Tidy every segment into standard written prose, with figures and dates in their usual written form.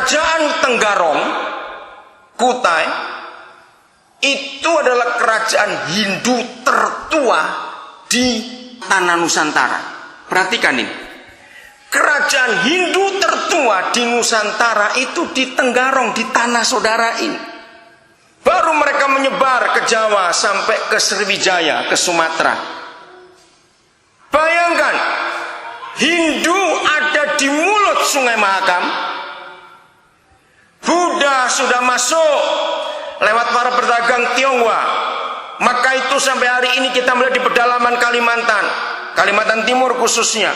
Kerajaan Tenggarong, Kutai, itu adalah kerajaan Hindu tertua di tanah Nusantara. Perhatikan ini. Kerajaan Hindu tertua di Nusantara itu di Tenggarong, di tanah saudara ini. Baru mereka menyebar ke Jawa sampai ke Sriwijaya, ke Sumatera. Bayangkan, Hindu ada di mulut Sungai Mahakam. Buddha sudah masuk lewat para pedagang Tionghoa. Maka itu sampai hari ini kita melihat di pedalaman Kalimantan, Kalimantan Timur khususnya,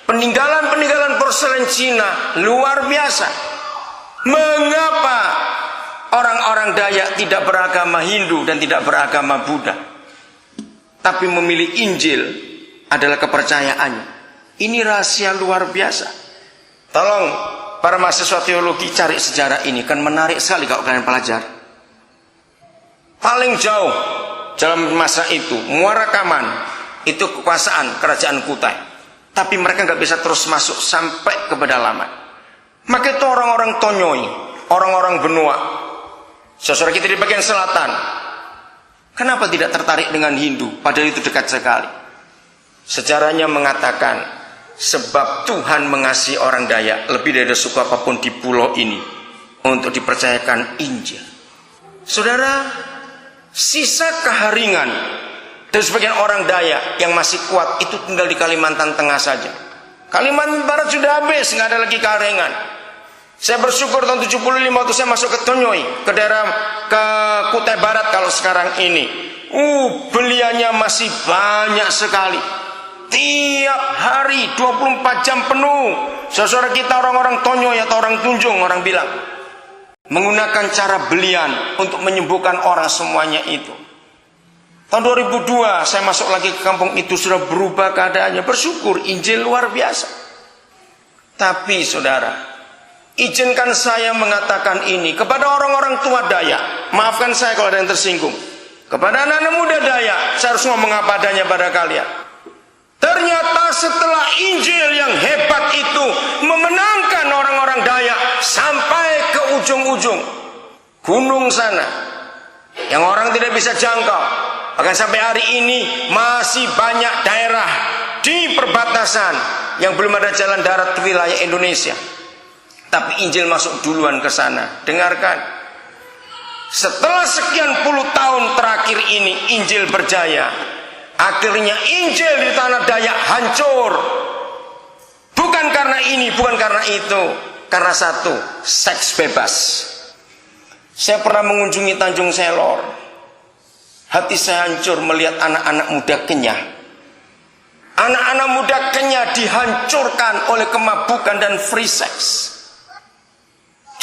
peninggalan-peninggalan porselen Cina luar biasa. Mengapa orang-orang Dayak tidak beragama Hindu dan tidak beragama Buddha, tapi memilih Injil adalah kepercayaannya? Ini rahasia luar biasa. Tolong para mahasiswa teologi cari sejarah ini, kan menarik sekali kalau kalian pelajari. Paling jauh dalam masa itu, Muara Kaman itu kekuasaan kerajaan Kutai, tapi mereka nggak bisa terus masuk sampai ke pedalaman. Maka itu orang-orang Tonyoi, orang-orang Benua, saudara kita di bagian selatan, kenapa tidak tertarik dengan Hindu? Padahal itu dekat sekali. Sejarahnya mengatakan sebab Tuhan mengasihi orang Dayak lebih dari suku apapun di pulau ini untuk dipercayakan Injil. Saudara, sisa keharingan dari sebagian orang Dayak yang masih kuat itu tinggal di Kalimantan Tengah saja. Kalimantan Barat sudah habis, nggak ada lagi keharingan. Saya bersyukur tahun 75 waktu saya masuk ke Tonyoi, ke daerah ke Kutai Barat kalau sekarang ini. Beliannya masih banyak sekali. Tiap hari 24 jam penuh. Saudara kita orang-orang Tonyoi atau orang Tunjung, orang bilang menggunakan cara belian untuk menyembuhkan orang semuanya itu. Tahun 2002 saya masuk lagi ke kampung itu, sudah berubah keadaannya. Bersyukur, Injil luar biasa. Tapi saudara, izinkan saya mengatakan ini kepada orang-orang tua Dayak. Maafkan saya kalau ada yang tersinggung. Kepada anak-anak muda Dayak, saya harus ngomong apa adanya pada kalian. Ternyata setelah Injil yang hebat itu memenangkan orang-orang Dayak sampai ke ujung-ujung gunung sana yang orang tidak bisa jangkau, bahkan sampai hari ini masih banyak daerah di perbatasan yang belum ada jalan darat ke wilayah Indonesia, tapi Injil masuk duluan ke sana. Dengarkan, setelah sekian puluh tahun terakhir ini Injil berjaya. Akhirnya Injil di tanah Dayak hancur. Bukan karena ini, bukan karena itu. Karena satu, seks bebas. Saya pernah mengunjungi Tanjung Selor. Hati saya hancur melihat anak-anak muda Kenyah. Anak-anak muda Kenyah dihancurkan oleh kemabukan dan free sex.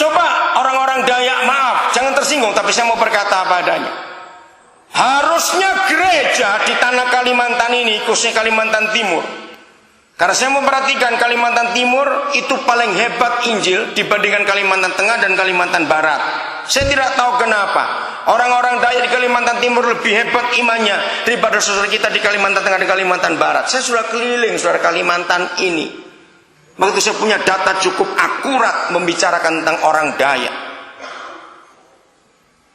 Coba orang-orang Dayak, maaf, jangan tersinggung, tapi saya mau berkata apa adanya. Harusnya gereja di tanah Kalimantan ini, khususnya Kalimantan Timur, karena saya memperhatikan Kalimantan Timur itu paling hebat Injil dibandingkan Kalimantan Tengah dan Kalimantan Barat. Saya tidak tahu kenapa orang-orang Dayak di Kalimantan Timur lebih hebat imannya daripada saudara kita di Kalimantan Tengah dan Kalimantan Barat. Saya sudah keliling saudara Kalimantan ini, begitu saya punya data cukup akurat membicarakan tentang orang Dayak.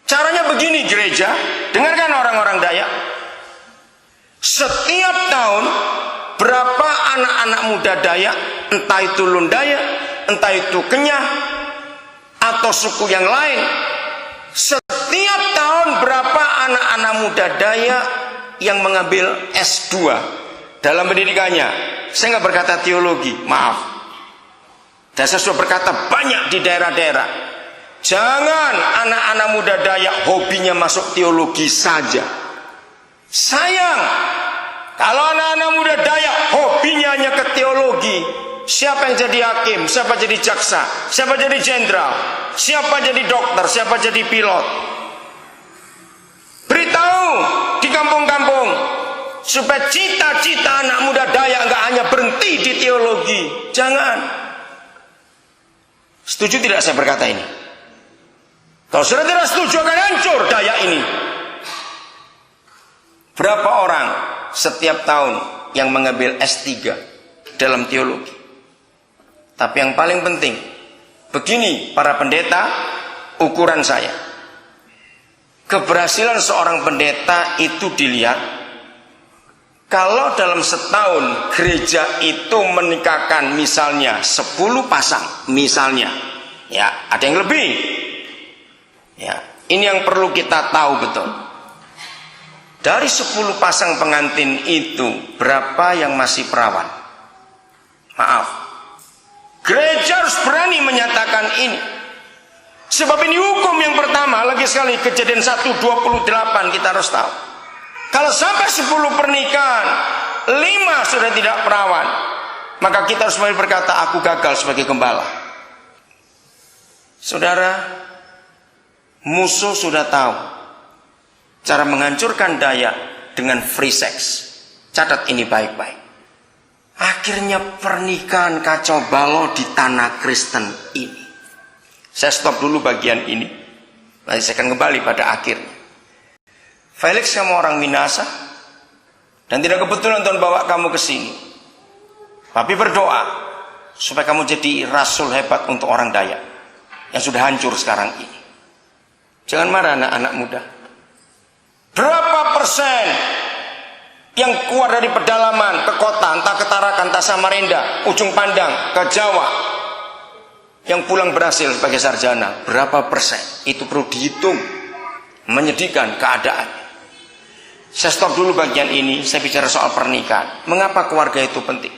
Caranya begini gereja, dengarkan orang-orang Dayak. Setiap tahun berapa anak-anak muda Dayak, entah itu Lun Dayak, entah itu Kenyah atau suku yang lain, setiap tahun berapa anak-anak muda Dayak yang mengambil S2 dalam pendidikannya. Saya nggak berkata teologi, maaf. Dan saya sudah berkata banyak di daerah-daerah. Jangan anak-anak muda Dayak hobinya masuk teologi saja. Sayang kalau anak-anak muda Dayak hobinya hanya ke teologi. Siapa yang jadi hakim, siapa jadi jaksa, siapa jadi jenderal, siapa jadi dokter, siapa jadi pilot. Beritahu di kampung-kampung supaya cita-cita anak muda Dayak nggak hanya berhenti di teologi. Jangan. Setuju tidak saya berkata ini? Kalau sudah tidak setuju akan hancur Dayak ini. Berapa orang setiap tahun yang mengambil S3 dalam teologi? Tapi yang paling penting, Begini para pendeta, ukuran saya. Keberhasilan seorang pendeta itu dilihat kalau dalam setahun gereja itu menikahkan misalnya 10 pasang, misalnya, ya ada yang lebih. Ya, ini yang perlu kita tahu betul. Dari 10 pasang pengantin itu berapa yang masih perawan? Maaf, gereja harus berani menyatakan ini. Sebab ini hukum yang pertama. Lagi sekali, Kejadian 1:28 kita harus tahu. Kalau sampai 10 pernikahan 5 sudah tidak perawan, maka kita harus mulai berkata, aku gagal sebagai gembala. Saudara, musuh sudah tahu cara menghancurkan Dayak dengan free sex. Catat ini baik-baik. Akhirnya pernikahan kacau balau di tanah Kristen ini. Saya stop dulu bagian ini. Nanti saya akan kembali pada akhirnya. Felix, kamu orang Minasa, dan tidak kebetulan Tuhan bawa kamu ke sini. Tapi berdoa supaya kamu jadi rasul hebat untuk orang Dayak yang sudah hancur sekarang ini. Jangan marah anak-anak muda. Berapa persen yang keluar dari pedalaman ke kota, entah ke Tarakan, entah Samarinda, Ujung Pandang, ke Jawa, yang pulang berhasil sebagai sarjana? Berapa persen? Itu perlu dihitung. Menyedihkan keadaan. Saya stop dulu bagian ini. Saya bicara soal pernikahan. Mengapa keluarga itu penting?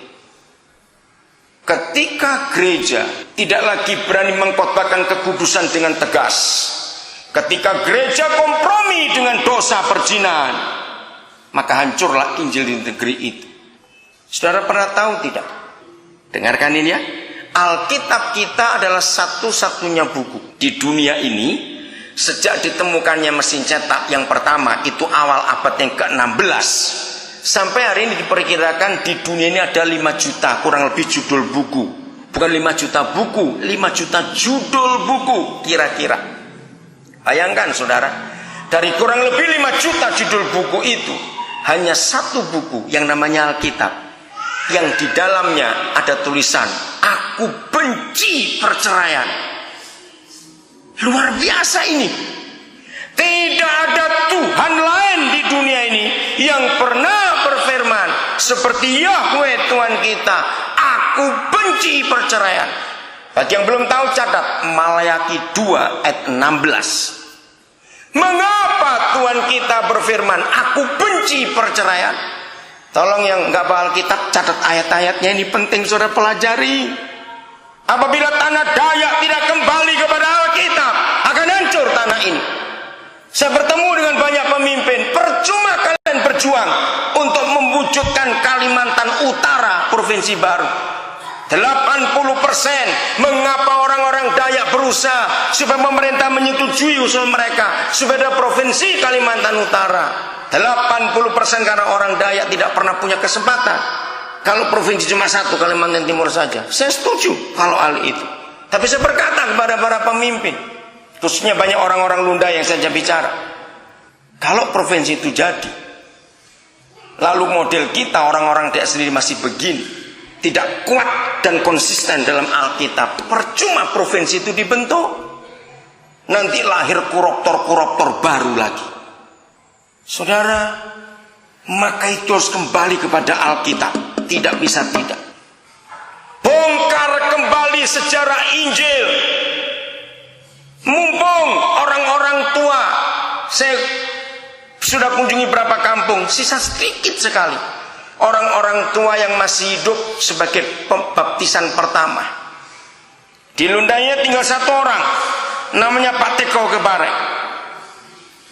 Ketika gereja tidak lagi berani mengkhotbahkan kekudusan dengan tegas, ketika gereja kompromi dengan dosa perzinahan, maka hancurlah Injil di negeri itu. Saudara pernah tahu tidak? Dengarkan ini ya. Alkitab kita adalah satu-satunya buku di dunia ini sejak ditemukannya mesin cetak yang pertama, itu awal abad yang ke-16, sampai hari ini diperkirakan di dunia ini ada 5 juta kurang lebih judul buku. Bukan 5 juta buku, 5 juta judul buku kira-kira. Bayangkan saudara, dari kurang lebih 5 juta judul buku itu, hanya satu buku yang namanya Alkitab, yang di dalamnya ada tulisan, aku benci perceraian. Luar biasa ini. Tidak ada Tuhan lain di dunia ini yang pernah berfirman seperti Yahweh Tuhan kita, aku benci perceraian. Bagi yang belum tahu, catat Malayaki 2 ayat 16. Mengapa Tuhan kita berfirman aku benci perceraian? Tolong yang nggak bawa Alkitab, catat ayat-ayatnya, ini penting saudara pelajari. Apabila tanah Dayak tidak kembali kepada Alkitab, akan hancur tanah ini. Saya bertemu dengan banyak pemimpin. Percuma kalian berjuang untuk mewujudkan Kalimantan Utara provinsi baru. 80%. Mengapa orang-orang Dayak berusaha supaya pemerintah menyetujui usul mereka supaya ada provinsi Kalimantan Utara? 80% karena orang Dayak tidak pernah punya kesempatan. Kalau provinsi cuma satu, Kalimantan Timur saja, saya setuju kalau hal itu. Tapi saya berkata kepada para pemimpin, khususnya banyak orang-orang Lunda yang saya bicara, kalau provinsi itu jadi, lalu model kita orang-orang Dayak sendiri masih begini, tidak kuat dan konsisten dalam Alkitab, percuma provinsi itu dibentuk. Nanti lahir koruptor-koruptor baru lagi. Saudara, maka itu harus kembali kepada Alkitab. Tidak bisa tidak. Bongkar kembali sejarah Injil. Mumpung orang-orang tua, saya sudah kunjungi berapa kampung, sisa sedikit sekali orang-orang tua yang masih hidup sebagai baptisan pertama. Di Lundanya tinggal 1 orang, namanya Pak Teko Kebarek.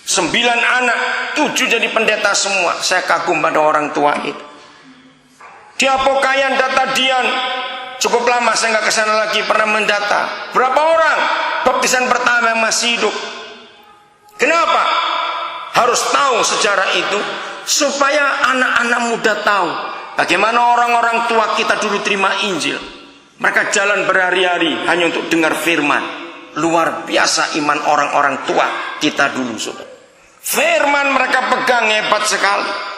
9 anak, 7 jadi pendeta semua. Saya kagum pada orang tua itu. Di Apokayan Data Dian, cukup lama saya nggak kesana lagi, pernah mendata. Berapa orang baptisan pertama yang masih hidup? Kenapa? Harus tahu sejarah itu supaya anak-anak muda tahu bagaimana orang-orang tua kita dulu terima Injil. Mereka jalan berhari-hari hanya untuk dengar firman. Luar biasa iman orang-orang tua kita dulu, saudara. Firman mereka pegang hebat sekali.